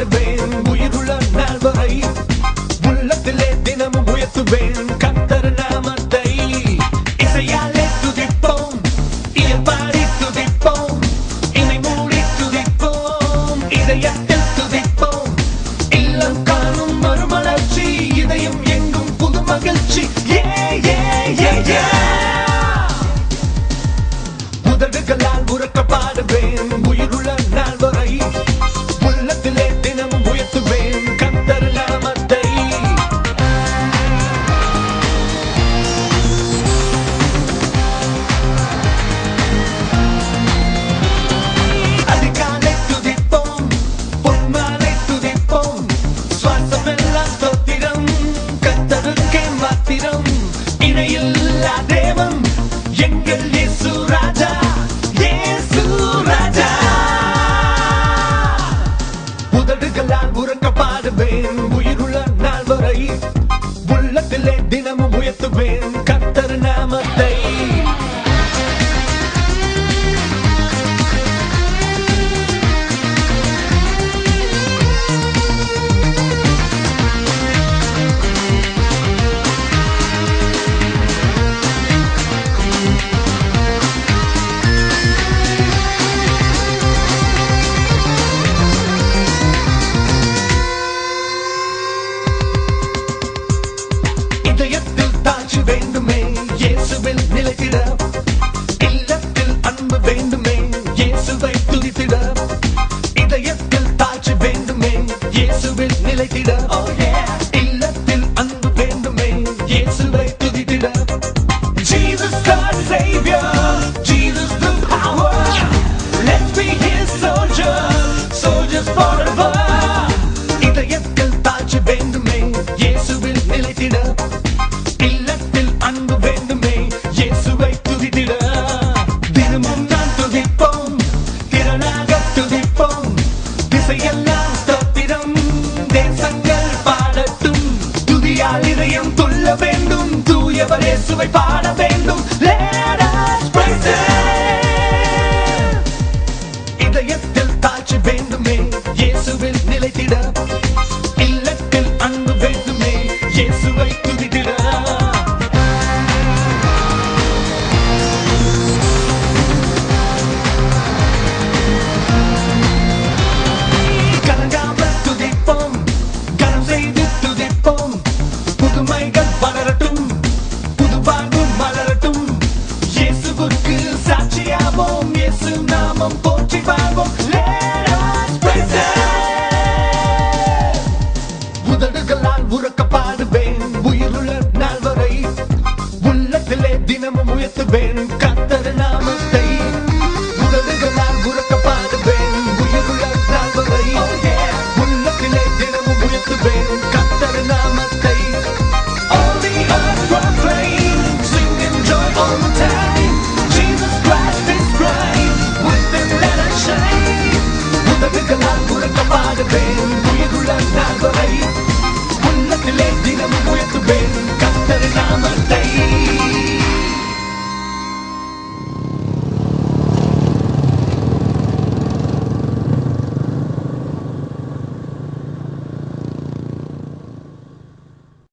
பாடுவேன் உயிருள்ள நாள் வரை உள்ளத்திலே தினமும் உயர்த்துவேன் கர்த்தர் நாமத்தை இசையாலே துதிப்போம் இயல்பாடி துதிப்போம் இணை மூடி துதிப்போம் இதயத்தில் துதிப்போம் இல்லம் காணும் மறுமலர்ச்சி இதயம் எங்கும் புது மகிழ்ச்சி முதல்களால் உறக்க பாடுவேன் உயிருள்ள நாள் வரை உள்ளத்திலே தினமும் உயர்த்துவேன் கர்த்தர் நாமத்தை அதிகாலை துதிப்போம் பொன்மாலை துதிப்போம் சுவாசமெல்லாம் ஸ்தோத்திரம் கர்த்தருக்கே மாத்திரம் இணையில்லா தேவன் எங்கள் இயேசு ராஜா இயேசு ராஜா உதடுகளால் உறக்க பாடுவேன் உயிருள்ள நாள் வரை உள்ளத்திலே தினமும் உயர்த்துவேன் கர்த்தர் நாமத்தை இதயத்தில் தாழ்ச்சி வேண்டுமே இயேசுவில் நிலைத்திட இல்லத்தில் அன்பு வேண்டுமே இயேசுவை துதித்திட இதயத்தில் தாழ்ச்சி வேண்டுமே இயேசுவில் நிலைத்திட இல்லத்தில் அன்பு வேண்டுமே இயேசுவை துதித்திட Jesus God Savior Jesus the power let's be his soldiers forever இதயத்தில் தாழ்ச்சி வேண்டுமே இயேசுவில் நிலைத்திட இல்லத்தில் அன்பு வேண்டுமே இயேசுவை துதித்திட தினமும் நான் துதிப்போம் திறனாக துதிப்போம் திசையெல்லாம் ஸ்தோத்திரம் தேசங்கள் பாடட்டும் துதியால் இதயம் துள்ள வேண்டும் தூயவர் இயேசுவை பாட